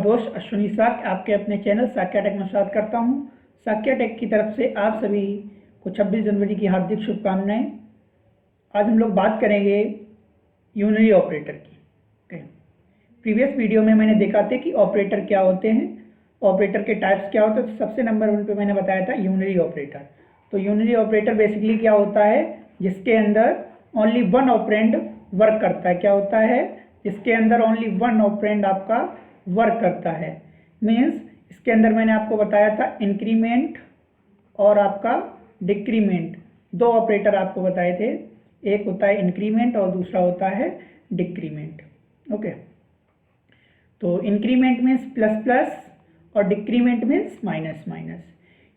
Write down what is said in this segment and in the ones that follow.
दोस्त अश्विनी साक आपके अपने चैनल साक्या टेक में स्वागत करता हूं। साक्या टेक की तरफ से आप सभी को 26 जनवरी की हार्दिक शुभकामनाएं। आज हम लोग बात करेंगे यूनरी ऑपरेटर की। प्रीवियस वीडियो में मैंने देखा था कि ऑपरेटर क्या होते हैं, ऑपरेटर के टाइप्स क्या होते हैं। तो सबसे नंबर 1 पे मैंने बताया था यूनरी ऑपरेटर। तो यूनरी ऑपरेटर बेसिकली क्या होता है, जिसके अंदर ओनली वन ऑपरेंड वर्क करता है। क्या होता है, इसके अंदर ओनली वन ऑपरेंड आपका वर्क करता है। मीन्स इसके अंदर मैंने आपको बताया था इंक्रीमेंट और आपका डिक्रीमेंट, दो ऑपरेटर आपको बताए थे। एक होता है इंक्रीमेंट और दूसरा होता है डिक्रीमेंट। ओके, तो इंक्रीमेंट मीन्स प्लस प्लस और डिक्रीमेंट मीन्स माइनस माइनस।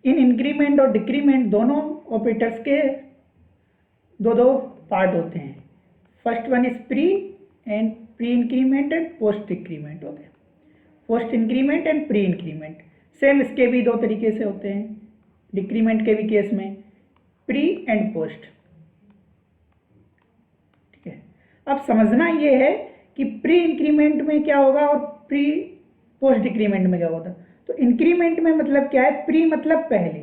इन इंक्रीमेंट और डिक्रीमेंट दोनों ऑपरेटर्स के दो पार्ट होते हैं। First one is pre increment and post decrement. Okay, post increment and pre increment same, इसके भी दो तरीके से होते हैं। डिक्रीमेंट के भी केस में प्री एंड पोस्ट। ठीक है, अब समझना ये है कि प्री इंक्रीमेंट में क्या होगा और प्री पोस्ट डिक्रीमेंट में क्या होता है। तो इंक्रीमेंट में मतलब क्या है, प्री मतलब पहले,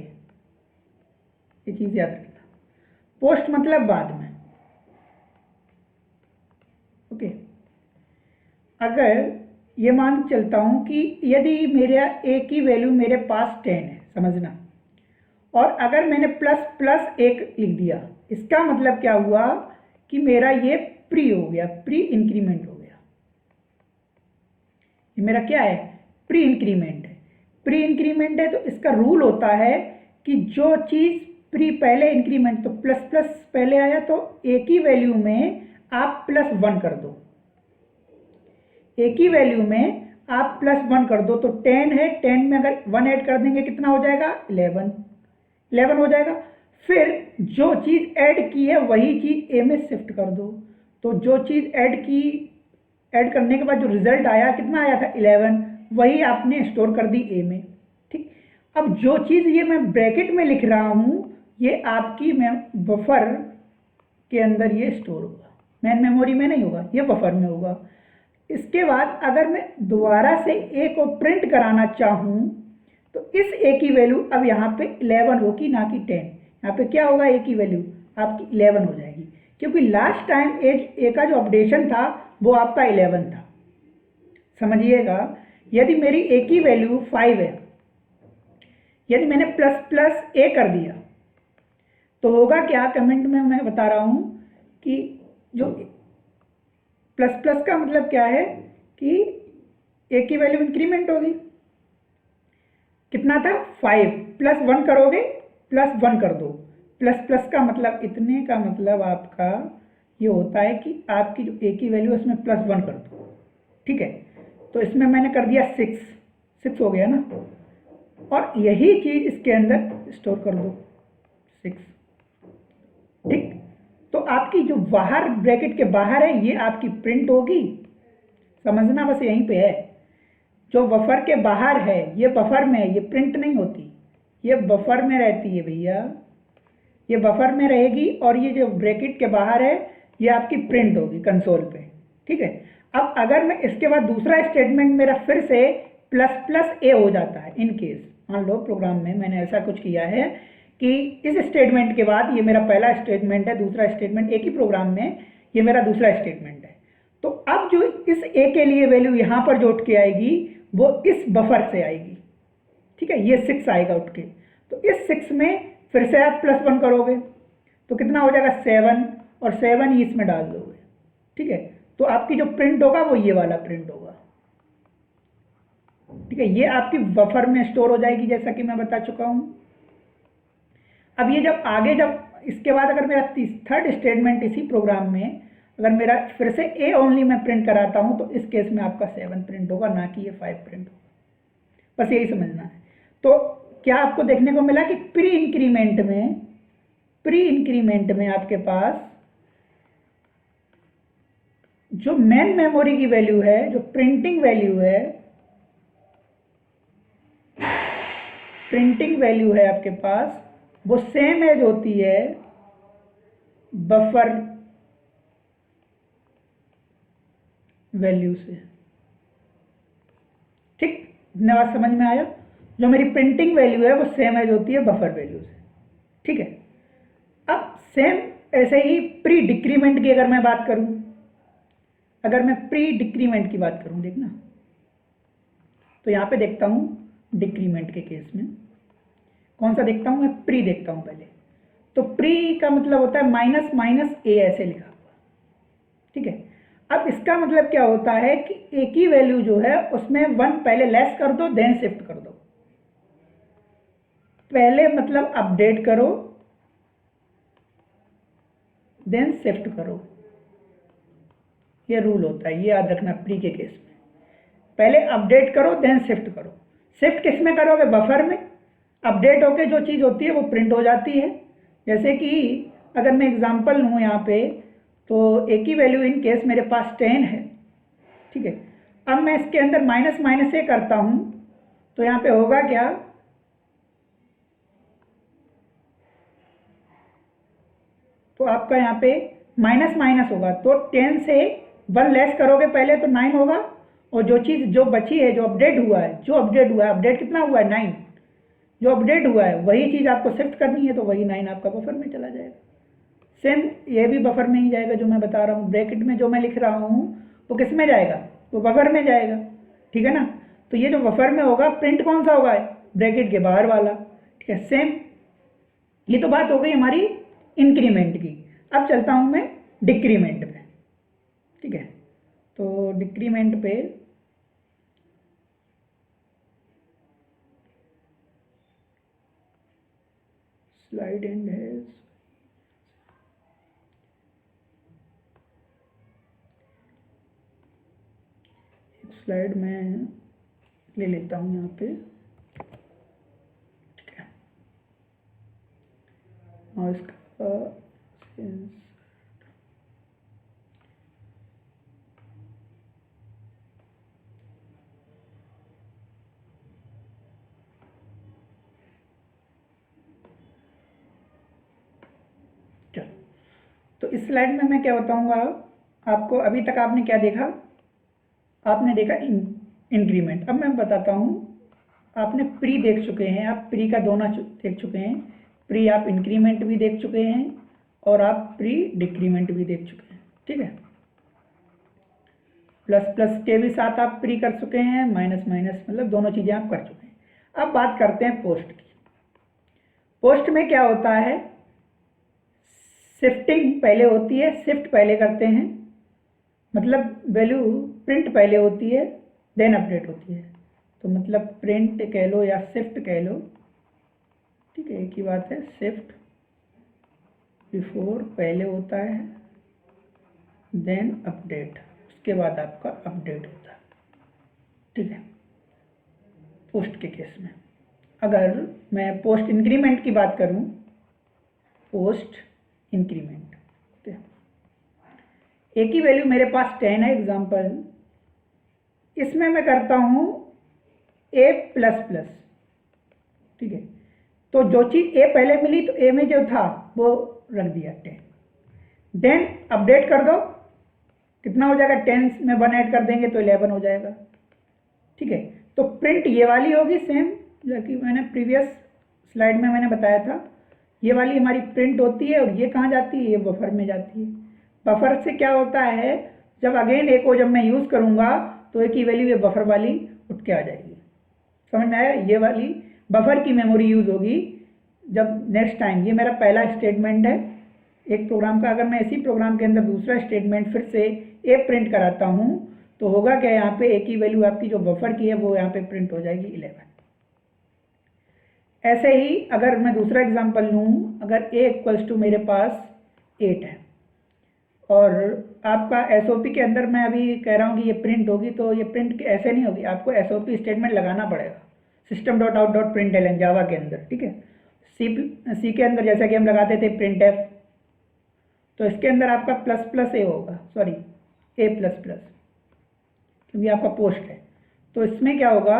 ये चीज याद रखना, पोस्ट मतलब बाद में। ओके, अगर ये मान चलता हूं कि यदि मेरा ए की वैल्यू मेरे पास 10 है, समझना, और अगर मैंने प्लस प्लस 1 लिख दिया, इसका मतलब क्या हुआ कि मेरा ये प्री हो गया, प्री इंक्रीमेंट हो गया। ये मेरा क्या है, प्री इंक्रीमेंट है। प्री इंक्रीमेंट है तो इसका रूल होता है कि जो चीज प्री पहले इंक्रीमेंट, तो प्लस प्लस पहले आया तो ए की वैल्यू में आप +1 कर दो। ए की वैल्यू में आप +1 कर दो, तो 10 है, 10 में अगर 1 ऐड कर देंगे कितना हो जाएगा, 11 हो जाएगा। फिर जो चीज ऐड की है वही चीज ए में शिफ्ट कर दो। तो जो चीज ऐड करने के बाद जो रिजल्ट आया, कितना आया था, 11, वही आपने स्टोर कर दी ए में। ठीक, अब जो चीज ये मैं ब्रैकेट में लिख रहा हूं, ये आपकी बफर के अंदर ये स्टोर होगा, मेन मेमोरी में नहीं होगा, ये बफर में होगा। इसके बाद अगर मैं दोबारा से ए को प्रिंट कराना चाहूं तो इस ए की वैल्यू अब यहाँ पे 11 होगी, ना कि 10। यहाँ पे क्या होगा, ए की वैल्यू आपकी 11 हो जाएगी, क्योंकि लास्ट टाइम ए का जो अपडेशन था वो आपका 11 था। समझिएगा, यदि मेरी ए की वैल्यू 5 है, यदि मैंने प्लस प्लस ए कर दिया तो होगा क्या, कमेंट में मैं बता रहा हूं कि जो प्लस प्लस का मतलब क्या है कि ए की वैल्यू इंक्रीमेंट होगी। कितना था, 5, +1 करोगे, +1 कर दो। प्लस प्लस का मतलब इतने का मतलब आपका ये होता है कि आपकी जो ए की वैल्यू है उसमें +1 कर दो। ठीक है, तो इसमें मैंने कर दिया 6 हो गया ना, और यही चीज इसके अंदर स्टोर कर दो, 6। ठीक, तो आपकी जो बाहर ब्रैकेट के बाहर है ये आपकी प्रिंट होगी। समझना बस यहीं पे है, जो बफर के बाहर है ये बफर में है, ये प्रिंट नहीं होती, ये बफर में रहती है भैया, ये बफर में रहेगी। और ये जो ब्रैकेट के बाहर है ये आपकी प्रिंट होगी कंसोल पे। ठीक है, अब अगर मैं इसके बाद दूसरा स्टेटमेंट मेरा फिर से प्लस प्लस ए हो जाता है, इन केस मान लो प्रोग्राम में मैंने ऐसा कुछ किया है कि इस स्टेटमेंट के बाद ये मेरा पहला स्टेटमेंट है, दूसरा स्टेटमेंट एक ही प्रोग्राम में ये मेरा दूसरा स्टेटमेंट है, तो अब जो इस ए के लिए वैल्यू यहां पर जो उठ के आएगी वो इस बफर से आएगी। ठीक है, ये 6 आएगा उठ के, तो इस 6 में फिर से आप +1 करोगे तो कितना हो जाएगा, 7, और 7 ही इसमें डाल दोगे। ठीक है, तो आपकी जो प्रिंट होगा वो ये वाला प्रिंट होगा। ठीक है, ये आपकी बफर में स्टोर हो जाएगी, जैसा कि मैं बता चुका हूं। अब ये जब आगे, जब इसके बाद अगर मेरा थर्ड स्टेटमेंट इसी प्रोग्राम में अगर मेरा फिर से ए ओनली मैं प्रिंट कराता हूं तो इस केस में आपका 7 प्रिंट होगा, ना कि ये 5 प्रिंट होगा। बस यही समझना है। तो क्या आपको देखने को मिला कि प्री इंक्रीमेंट में आपके पास जो मेन मेमोरी की वैल्यू है, जो प्रिंटिंग वैल्यू है आपके पास, वो सेम एज होती है बफर वैल्यू से। ठीक, इतने बात समझ में आया? जो मेरी प्रिंटिंग वैल्यू है वो सेम एज होती है बफर वैल्यू से, ठीक है। अब सेम ऐसे ही प्री डिक्रीमेंट की अगर मैं बात करूं, अगर मैं प्री डिक्रीमेंट की बात करूं, देखना तो यहां पे देखता हूं डिक्रीमेंट के केस में कौन सा देखता हूं, मैं प्री देखता हूं पहले। तो प्री का मतलब होता है माइनस माइनस ए ऐसे लिखा हुआ, ठीक है। अब इसका मतलब क्या होता है कि ए की वैल्यू जो है उसमें 1 पहले लेस कर दो देन शिफ्ट कर दो। पहले मतलब अपडेट करो देन शिफ्ट करो, ये रूल होता है, ये याद रखना प्री के केस में। पहले अपडेट करो देन शिफ्ट करो। शिफ्ट किस में करोगे? बफर में। अपडेट होके जो चीज़ होती है वो प्रिंट हो जाती है। जैसे कि अगर मैं एग्जांपल लूँ यहाँ पे, तो ए की वैल्यू इन केस मेरे पास 10 है, ठीक है। अब मैं इसके अंदर माइनस माइनस ए करता हूँ तो यहाँ पे होगा क्या, तो आपका यहाँ पे माइनस माइनस होगा, तो 10 से 1 लेस करोगे पहले तो 9 होगा, और जो चीज़ जो बची है, जो अपडेट हुआ है, अपडेट कितना हुआ है? 9। जो अपडेट हुआ है वही चीज़ आपको शिफ्ट करनी है, तो वही 9 आपका बफर में चला जाएगा। सेम ये भी बफर में ही जाएगा जो मैं बता रहा हूँ। ब्रैकेट में जो मैं लिख रहा हूँ वो किस में जाएगा? वो बफर में जाएगा, ठीक है ना। तो ये जो बफर में होगा प्रिंट कौन सा होगा? ब्रैकेट के बाहर वाला, ठीक है। सेम ये तो बात हो गई हमारी इंक्रीमेंट की। अब चलता हूँ मैं डिक्रीमेंट पे, ठीक है। तो डिक्रीमेंट पे स्लाइड एंड है, स्लाइड में ले लेता हूँ यहाँ पे, ठीक है। और इसका चलो, तो इस स्लाइड में मैं क्या बताऊंगा आपको। अभी तक आपने क्या देखा? आपने देखा इंक्रीमेंट। अब मैं बताता हूँ, आपने प्री देख चुके हैं, आप प्री का दोनों देख चुके हैं। प्री आप इंक्रीमेंट भी देख चुके हैं और आप प्री डिक्रीमेंट भी देख चुके हैं, ठीक है। प्लस प्लस के भी साथ आप प्री कर चुके हैं, माइनस माइनस मतलब दोनों चीज़ें आप कर चुके हैं। अब बात करते हैं पोस्ट की। पोस्ट में क्या होता है? शिफ्टिंग पहले होती है, शिफ्ट पहले करते हैं, मतलब वैल्यू प्रिंट पहले होती है देन अपडेट होती है। तो मतलब प्रिंट कह लो या शिफ्ट कह लो, ठीक है, एक ही बात है। शिफ्ट बिफोर पहले होता है देन अपडेट, उसके बाद आपका अपडेट होता है, ठीक है। पोस्ट के केस में अगर मैं पोस्ट इंक्रीमेंट की बात करूं, पोस्ट इंक्रीमेंट, ठीक है। ए की वैल्यू मेरे पास 10 है एग्जांपल, इसमें मैं करता हूं ए प्लस प्लस, ठीक है। तो जो चीज़ ए पहले मिली तो ए में जो था वो रख दिया 10, देन अपडेट कर दो, कितना हो जाएगा? 10 में 1 ऐड कर देंगे तो 11 हो जाएगा, ठीक है। तो प्रिंट ये वाली होगी सेम, जो कि मैंने प्रीवियस स्लाइड में मैंने बताया था। ये वाली हमारी प्रिंट होती है और ये कहाँ जाती है? ये बफर में जाती है। बफर से क्या होता है, जब अगेन ए को जब मैं यूज़ करूँगा तो ए की वैल्यू ये बफर वाली उठ के आ जाएगी। समझ में आया? ये वाली बफर की मेमोरी यूज़ होगी जब नेक्स्ट टाइम। ये मेरा पहला स्टेटमेंट है एक प्रोग्राम का। अगर मैं इसी प्रोग्राम के अंदर दूसरा स्टेटमेंट फिर से ए प्रिंट कराता हूँ तो होगा क्या? यहाँ पे ए की वैल्यू आपकी जो बफर की है वो यहाँ पे प्रिंट हो जाएगी 11। ऐसे ही अगर मैं दूसरा एग्जांपल लूँ, अगर ए इक्वल्स टू मेरे पास 8 है और आपका एसओपी के अंदर मैं अभी कह रहा हूँ कि ये प्रिंट होगी, तो ये प्रिंट ऐसे नहीं होगी, आपको एसओपी स्टेटमेंट लगाना पड़ेगा system dot out dot print L Java के अंदर, ठीक है। सी के अंदर जैसा कि हम लगाते थे प्रिंट एफ, तो इसके अंदर आपका प्लस प्लस ए होगा, सॉरी ए प्लस प्लस, क्योंकि आपका पोस्ट है। तो इसमें क्या होगा,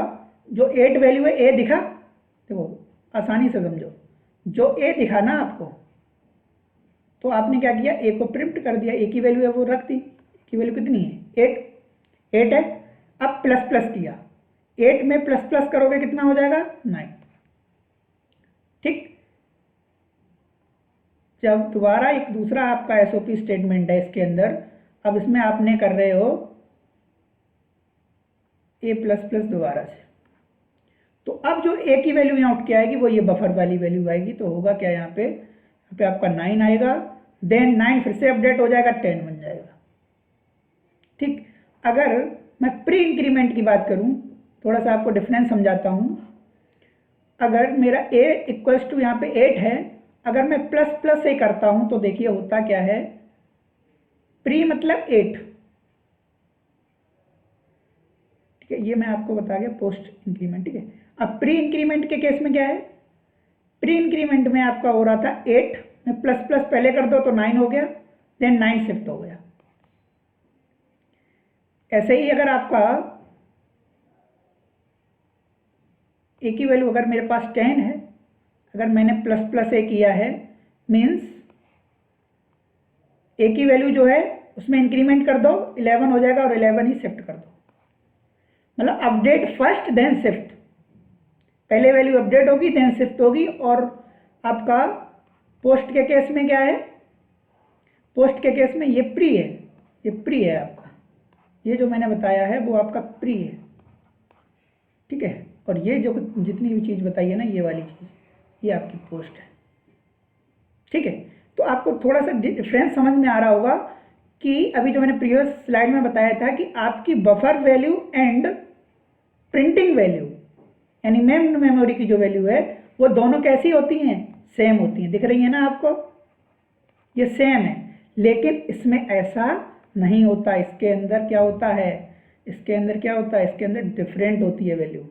जो 8 वैल्यू है ए दिखा, देखो आसानी से समझो, जो ए दिखा ना आपको, तो आपने क्या किया? ए को प्रिंट कर दिया, ए की वैल्यू है वो रख दी। ए की वैल्यू कितनी है? 8 है। अब प्लस प्लस किया, 8 में प्लस प्लस करोगे कितना हो जाएगा 9। ठीक, जब दोबारा एक दूसरा आपका एसओपी स्टेटमेंट है इसके अंदर, अब इसमें आपने कर रहे हो ए प्लस प्लस दोबारा से, तो अब जो ए की वैल्यू यहाँ उठ के आएगी वो ये बफर वाली वैल्यू आएगी। तो होगा क्या यहाँ पे आपका 9 आएगा, देन 9 फिर से अपडेट हो जाएगा, 10 बन जाएगा। ठीक, अगर मैं प्री इंक्रीमेंट की बात करूं, थोड़ा सा आपको डिफरेंस समझाता हूं। अगर मेरा a इक्वल्स टू यहाँ पे 8 है, अगर मैं प्लस प्लस से करता हूं तो देखिए होता क्या है, प्री मतलब 8। ठीक है, ये मैं आपको बता गया पोस्ट इंक्रीमेंट। ठीक है, अब प्री इंक्रीमेंट के केस में क्या है, प्री इंक्रीमेंट में आपका हो रहा था 8 में प्लस प्लस पहले कर दो तो 9 हो गया, देन 9 शिफ्ट हो गया। ऐसे ही अगर आपका ए की वैल्यू अगर मेरे पास 10 है, अगर मैंने प्लस प्लस ए किया है, मीन्स ए की वैल्यू जो है उसमें इंक्रीमेंट कर दो, 11 हो जाएगा और 11 ही शिफ्ट कर दो। मतलब अपडेट फर्स्ट देन शिफ्ट, पहले वैल्यू अपडेट होगी देन शिफ्ट होगी। और आपका पोस्ट के केस में क्या है, पोस्ट के केस में ये प्री है, ये प्री है आपका, ये जो मैंने बताया है वो आपका प्री है। ठीक है, और ये जो जितनी भी चीज़ बताई है ना, ये वाली चीज़, ये आपकी पोस्ट है। ठीक है, तो आपको थोड़ा सा डिफरेंस समझ में आ रहा होगा कि अभी जो मैंने प्रीवियस स्लाइड में बताया था कि आपकी buffer value and printing value यानी मेन मेमोरी की जो वैल्यू है वो दोनों कैसी होती हैं, सेम होती हैं। दिख रही है ना आपको, ये सेम है, लेकिन इसमें ऐसा नहीं होता। इसके अंदर क्या होता है, इसके अंदर क्या होता है, इसके अंदर डिफरेंट होती है वैल्यू।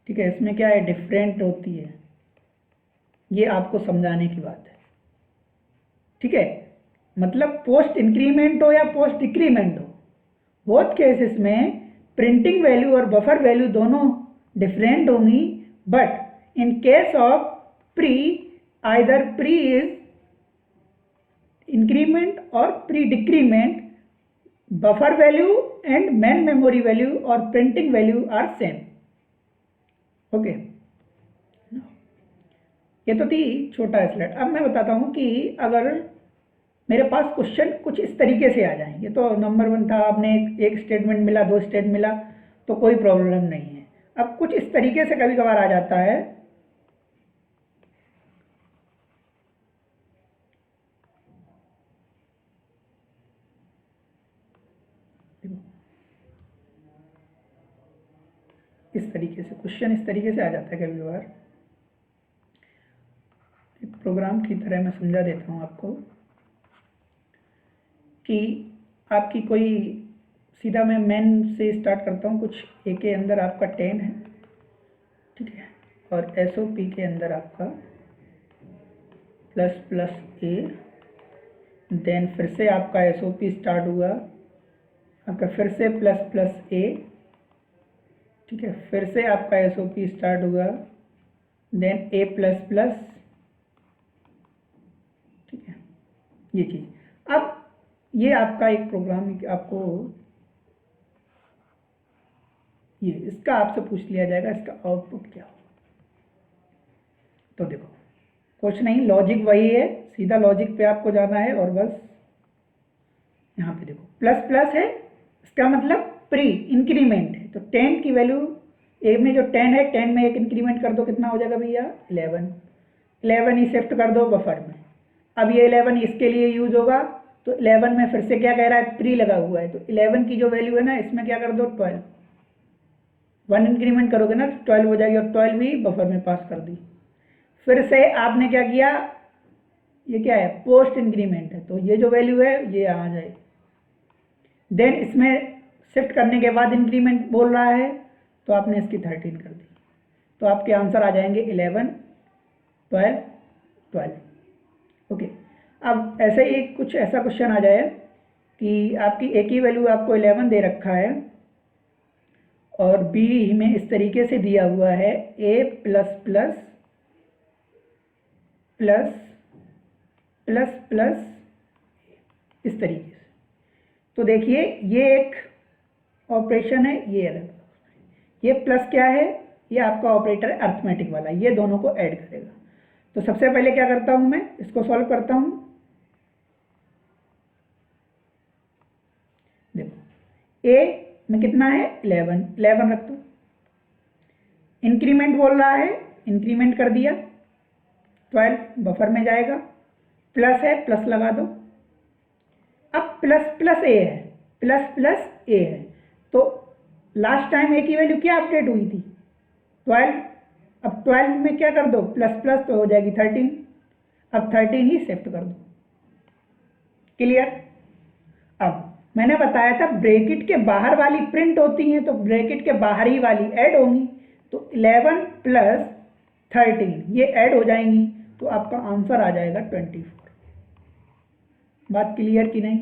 ठीक है, इसमें क्या है, डिफरेंट होती है, ये आपको समझाने की बात है। ठीक है, मतलब पोस्ट इंक्रीमेंट हो या पोस्ट डिक्रीमेंट हो, बोथ केसेस में प्रिंटिंग वैल्यू और बफर वैल्यू दोनों डिफरेंट होंगी। But in case of pre, either pre is increment और pre decrement, buffer value and main memory value और printing value are same. Okay, ये तो थी छोटा स्लाइड। अब मैं बताता हूं कि अगर मेरे पास क्वेश्चन कुछ इस तरीके से आ जाए, ये तो नंबर 1 था, आपने एक स्टेटमेंट मिला, 2 स्टेट मिला तो कोई प्रॉब्लम नहीं है। अब कुछ इस तरीके से कभी कभार आ जाता है, इस तरीके से क्वेश्चन इस तरीके से आ जाता है कभी कभार। एक प्रोग्राम की तरह मैं समझा देता हूं आपको कि आपकी कोई, सीधा मैं मेन से स्टार्ट करता हूं। कुछ ए के अंदर आपका 10 है, ठीक है, और एसओपी के अंदर आपका प्लस प्लस ए, देन फिर से आपका एसओपी स्टार्ट हुआ, आपका फिर से प्लस प्लस ए, ठीक है, फिर से आपका एसओपी स्टार्ट हुआ, देन ए प्लस प्लस, ठीक है, ये चीज़। अब ये आपका एक प्रोग्राम आपको, ये इसका आपसे पूछ लिया जाएगा इसका आउटपुट क्या हो। तो देखो कुछ नहीं, लॉजिक वही है, सीधा लॉजिक पे आपको जाना है और बस यहाँ पे देखो प्लस प्लस है, इसका मतलब प्री इंक्रीमेंट है। तो 10 की वैल्यू, ए में जो 10 है, 10 में एक इंक्रीमेंट कर दो, कितना हो जाएगा भैया 11, 11 ही शिफ्ट कर दो बफर में। अब ये 11 इसके लिए यूज होगा, तो 11 में फिर से क्या कह रहा है, प्री लगा हुआ है, तो 11 की जो वैल्यू है ना, इसमें क्या कर दो 12, 1 इंक्रीमेंट करोगे ना 12 हो जाएगी, और 12 भी बफर में पास कर दी। फिर से आपने क्या किया, ये क्या है, पोस्ट इंक्रीमेंट है, तो ये जो वैल्यू है ये आ जाएगी। देन इसमें शिफ्ट करने के बाद इंक्रीमेंट बोल रहा है, तो आपने इसकी 13 कर दी, तो आपके आंसर आ जाएंगे 11, 12, 12। ओके, अब ऐसे ही कुछ ऐसा क्वेश्चन आ जाए कि आपकी ए की वैल्यू आपको 11 दे रखा है और बी में इस तरीके से दिया हुआ है A plus plus plus plus plus, इस तरीके से। तो देखिए ये एक ऑपरेशन है, ये अलग, ये प्लस क्या है, ये आपका ऑपरेटर है अर्थमेटिक वाला, ये दोनों को ऐड करेगा। तो सबसे पहले क्या करता हूं, मैं इसको सॉल्व करता हूं। देखो ए में कितना है 11 रख दो। इंक्रीमेंट बोल रहा है, इंक्रीमेंट कर दिया, 12 बफर में जाएगा, प्लस है प्लस लगा दो। अब प्लस प्लस ए है, प्लस प्लस ए है, तो लास्ट टाइम ए की वैल्यू क्या अपडेट हुई थी 12। अब 12 में क्या कर दो प्लस प्लस, तो हो जाएगी 13। अब 13 ही शिफ्ट कर दो। क्लियर। अब मैंने बताया था ब्रैकेट के बाहर वाली प्रिंट होती हैं, तो ब्रैकेट के बाहर ही वाली ऐड होंगी, तो 11 प्लस 13 ये ऐड हो जाएंगी, तो आपका आंसर आ जाएगा 24। बात क्लियर कि नहीं?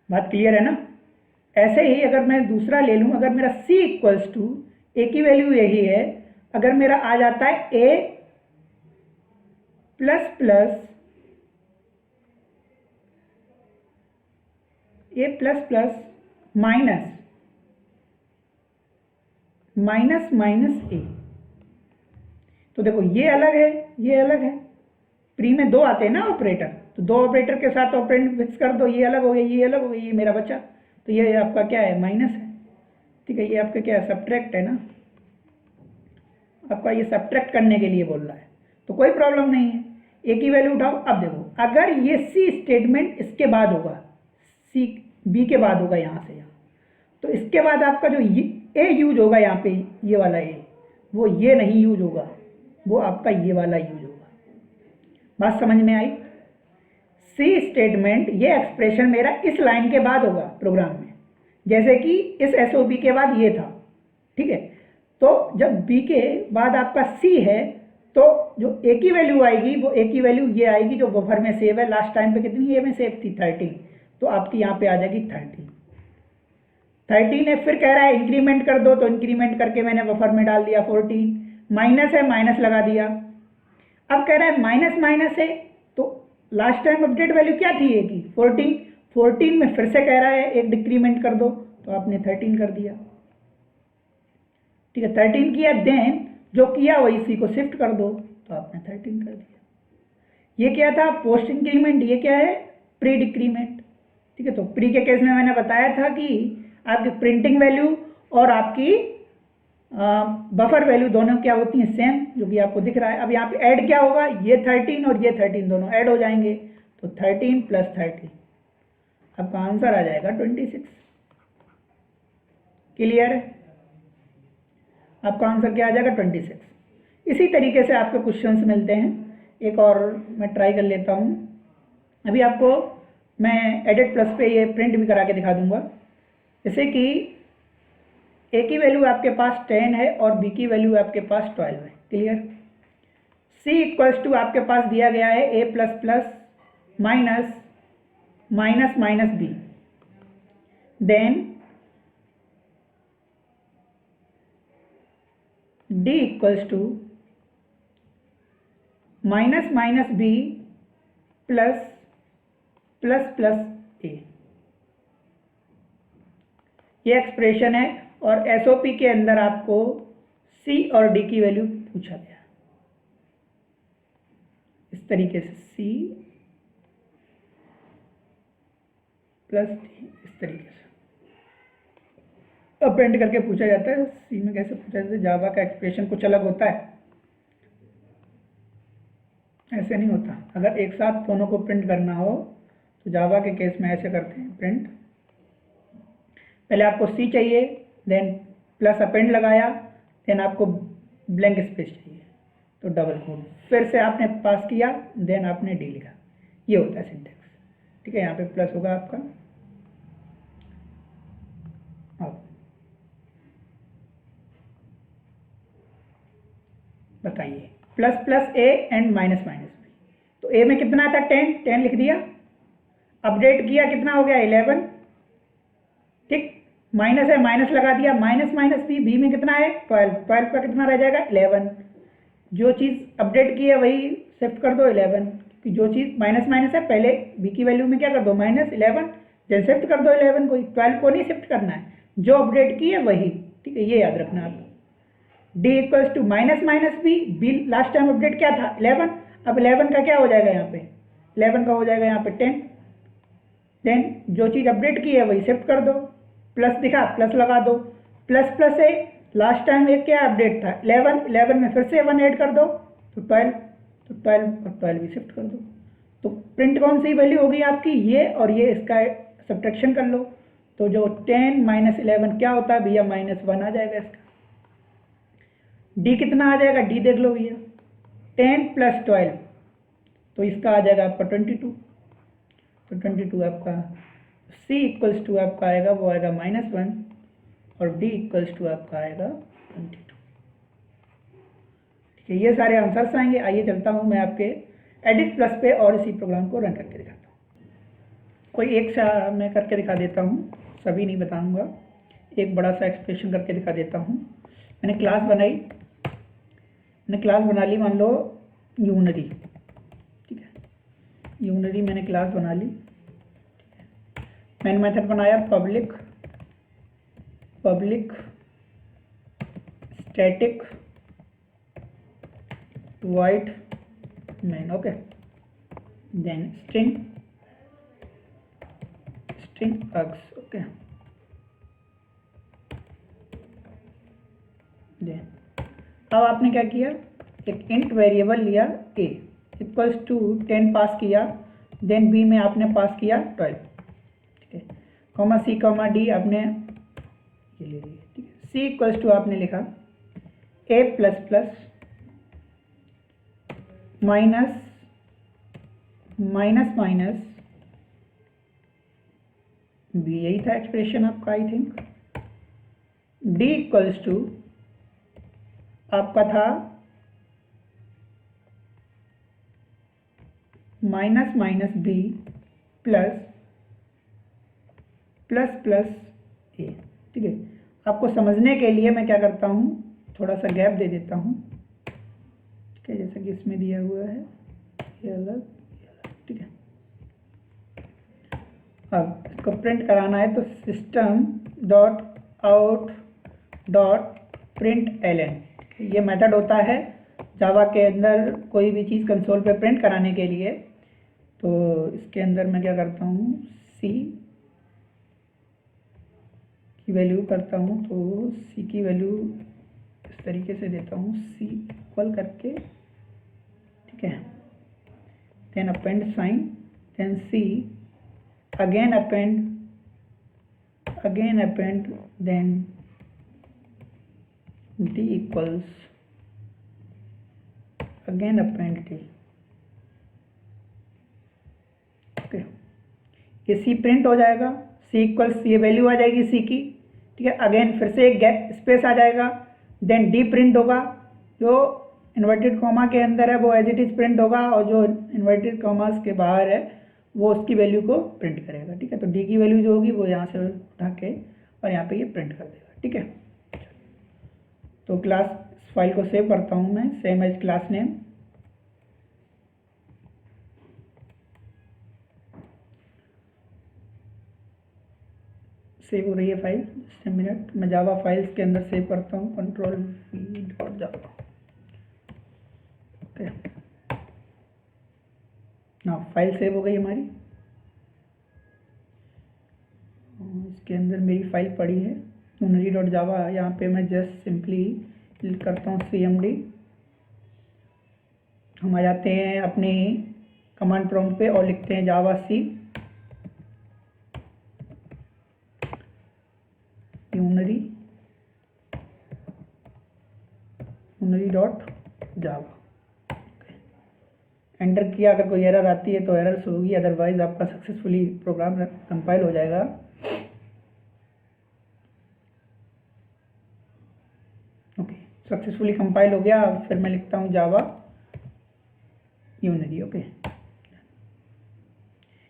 बात क्लियर है ना। ऐसे ही अगर मैं दूसरा ले लूं, अगर मेरा c इक्वल्स टू ए की वैल्यू यही है, अगर मेरा आ जाता है a plus plus A plus plus minus minus minus A, तो देखो ये अलग है, ये अलग है। प्री में दो आते हैं ना ऑपरेटर, तो दो ऑपरेटर के साथ ऑपरेंड फिक्स कर दो, ये अलग हो गया, ये अलग हो गया, ये मेरा बचा, तो ये आपका क्या है माइनस है। ठीक है, ये आपका क्या है सब्ट्रैक्ट है ना, आपका ये सब्ट्रैक्ट करने के लिए बोल रहा है, तो कोई प्रॉब्लम नहीं है। ए की वैल्यू उठाओ। अब देखो अगर ये सी स्टेटमेंट इसके बाद होगा, सी बी के बाद होगा यहाँ से यहाँ, तो इसके बाद आपका जो ए यूज होगा यहाँ पे, ये वाला ए, वो ये नहीं यूज होगा, वो आपका ये वाला यूज होगा। बात समझ में आई? सी स्टेटमेंट ये एक्सप्रेशन मेरा इस लाइन के बाद होगा प्रोग्राम में, जैसे कि इस एसओपी के बाद ये था। ठीक है, तो जब बी के बाद आपका सी है, तो जो ए की वैल्यू आएगी वो ए की वैल्यू ये आएगी जो बफर में सेव है। लास्ट टाइम पे कितनी ए में सेव थी 13, तो आपकी यहाँ पे आ जाएगी 13 है। फिर कह रहा है इंक्रीमेंट कर दो, तो इंक्रीमेंट करके मैंने बफर में डाल दिया 14। माइनस है, माइनस लगा दिया। अब कह रहा है माइनस माइनस है, तो लास्ट टाइम अपडेट वैल्यू क्या थी ए की 14 में फिर से कह रहा है एक डिक्रीमेंट कर दो, तो आपने 13 कर दिया। ठीक है, 13 किया, देन जो किया वही सी को शिफ्ट कर दो, तो आपने 13 कर दिया। ये क्या था पोस्ट इंक्रीमेंट, ये क्या है प्री डिक्रीमेंट। ठीक है, तो प्री के केस में मैंने बताया था कि आपकी प्रिंटिंग वैल्यू और आपकी बफर वैल्यू दोनों क्या होती हैं सेम, जो कि आपको दिख रहा है। अब यहाँ पे ऐड क्या होगा, ये 13 और ये 13 दोनों ऐड हो जाएंगे, तो 13 प्लस 13 आपका आंसर आ जाएगा 26। क्लियर है? आपका आंसर क्या आ जाएगा 26। इसी तरीके से आपके क्वेश्चंस मिलते हैं। एक और मैं ट्राई कर लेता हूँ। अभी आपको मैं एडिट प्लस पे ये प्रिंट भी करा के दिखा दूंगा। जैसे कि ए की वैल्यू आपके पास 10 है और बी की वैल्यू आपके पास 12 है। क्लियर? सी इक्वल्स टू आपके पास दिया गया है A plus plus minus minus minus B, then D equals to minus minus B plus plus plus A. ये एक्सप्रेशन है और एसओपी के अंदर आपको सी और डी की वैल्यू पूछा गया इस तरीके से, सी प्लस डी, इस तरीके से अपेंड करके पूछा जाता है। सी में कैसे पूछा जाता है, जावा का एक्सप्रेशन कुछ अलग होता है, ऐसे नहीं होता। अगर एक साथ दोनों को प्रिंट करना हो तो जावा के केस में ऐसे करते हैं प्रिंट। पहले आपको सी चाहिए, देन प्लस अपेंड लगाया, देन आपको ब्लैंक स्पेस चाहिए तो डबल कोड, फिर से आपने पास किया, देन आपने डी लिखा। ये होता है सिंटेक्स। ठीक है, यहाँ पे प्लस होगा आपका। अब बताइए plus plus A and minus minus B, तो ए में कितना था 10 लिख दिया, अपडेट किया कितना हो गया 11। ठीक, माइनस है माइनस लगा दिया, माइनस माइनस बी में कितना है 12 का कितना रह जाएगा 11। जो चीज़ अपडेट की है वही शिफ्ट कर दो 11, कि जो चीज़ माइनस माइनस है पहले बी की वैल्यू में क्या कर दो -11, जब शिफ्ट कर दो 11 को, 12 को नहीं शिफ्ट करना है। जो अपडेट की है वही, ठीक है, ये याद रखना आप। D equals to minus minus B, B last time update क्या था 11, अब 11 का क्या हो जाएगा यहाँ पे, 11 का हो जाएगा यहाँ पे 10, देन जो चीज़ अपडेट की है वही शिफ्ट कर दो, प्लस दिखा प्लस लगा दो, प्लस प्लस है, लास्ट टाइम एक क्या अपडेट था 11, 11 में फिर से 1 ऐड कर दो तो 12, तो 12 और 12 भी शिफ्ट कर दो। तो प्रिंट कौन सी वैल्यू होगी आपकी, ये और ये, इसका सब्ट्रैक्शन कर लो, तो जो 10 माइनस 11 क्या होता है भैया, -1 आ जाएगा इसका। डी कितना आ जाएगा, डी देख लो भैया, 10 प्लस 12, तो इसका आ जाएगा आपका 22, तो 22 आपका। सी इक्वल्स टू आपका आएगा, वो आएगा -1, और डी इक्वल्स टू आपका आएगा 22। ठीक है, ये सारे आंसर्स आएंगे। आइए चलता हूँ मैं आपके एडिट प्लस पे और इसी प्रोग्राम को रन करके दिखाता हूँ। कोई एक सा मैं करके दिखा देता हूँ, सभी नहीं बताऊँगा, एक बड़ा सा एक्सप्रेशन करके दिखा देता हूँ। मैंने क्लास बनाई, मैंने क्लास बना ली, मान लो यूनरी, ठीक है, यूनरी मैंने क्लास बना ली। मैंने मेथड बनाया public static void main, okay, then string args, okay, then अब आपने क्या किया, एक इंट वेरिएबल लिया a इक्वल्स टू 10 पास किया, देन b में आपने पास किया 12, ठीक है, कॉमा c कॉमा d आपने ये ले लिया, ठीक है। c इक्वल्स टू आपने लिखा a plus plus minus minus minus b, यही था एक्सप्रेशन आपका I think. d equals to आपका था minus minus b plus plus plus a, ठीक है। आपको समझने के लिए मैं क्या करता हूँ, थोड़ा सा गैप दे देता हूँ, ठीक है, जैसा कि इसमें दिया हुआ है, ये अलग, ठीक है। अब इसको प्रिंट कराना है तो system dot out dot println, ये मेथड होता है जावा के अंदर कोई भी चीज़ कंसोल पे प्रिंट कराने के लिए। तो इसके अंदर मैं क्या करता हूँ, सी की वैल्यू करता हूँ, तो सी की वैल्यू इस तरीके से देता हूँ, सी इक्वल करके, ठीक है, then append sign, then C again append, then d equals again append d, okay, ये c प्रिंट हो जाएगा, c इक्वल्स ये वैल्यू आ जाएगी c की, ठीक है, अगेन फिर से एक गैप स्पेस आ जाएगा, देन d प्रिंट होगा, जो इन्वर्टेड कॉमा के अंदर है वो एज इट इज प्रिंट होगा, और जो इन्वर्टेड कॉमास के बाहर है वो उसकी वैल्यू को प्रिंट करेगा, ठीक है। तो d की वैल्यू जो होगी वो यहाँ से उठा के और यहाँ पे ये प्रिंट कर देगा, ठीक है। तो क्लास फाइल को सेव करता हूँ मैं, same as class name, save हो रही है फाइल, जस्ट मिनट, मैं जावा फाइल्स के अंदर सेव करता हूँ, control-v.java, ओके, ना फाइल सेव हो गई हमारी। इसके अंदर मेरी फाइल पड़ी है unary.java, यहाँ पे मैं जस्ट सिंपली क्लिक करता हूँ cmd, हम आ जाते हैं अपने कमांड प्रॉम्प्ट पे और लिखते हैं जावा सी unary.java, एंटर किया। अगर कोई एरर आती है तो एरर होगी, अदरवाइज आपका सक्सेसफुली प्रोग्राम कंपाइल हो जाएगा। ओके, सक्सेसफुली कंपाइल हो गया। फिर मैं लिखता हूँ जावा यूनरी, ओके,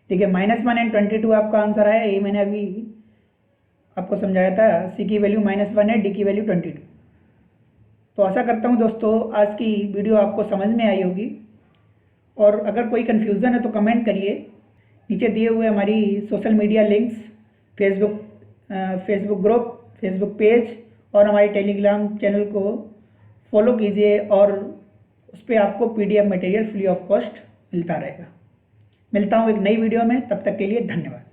ठीक है। -1 एंड 22 आपका आंसर है, ये मैंने अभी आपको समझाया था। सी की वैल्यू -1 है, डी की वैल्यू 22। तो आशा करता हूँ दोस्तों आज की वीडियो आपको समझ में आई होगी, और अगर कोई कन्फ्यूज़न है तो कमेंट करिए। नीचे दिए हुए हमारी social media links, Facebook Facebook group, Facebook page और हमारे टेलीग्राम चैनल को फॉलो कीजिए और उस पर आपको PDF material free of cost मिलता रहेगा। मिलता हूँ एक नई वीडियो में, तब तक के लिए धन्यवाद।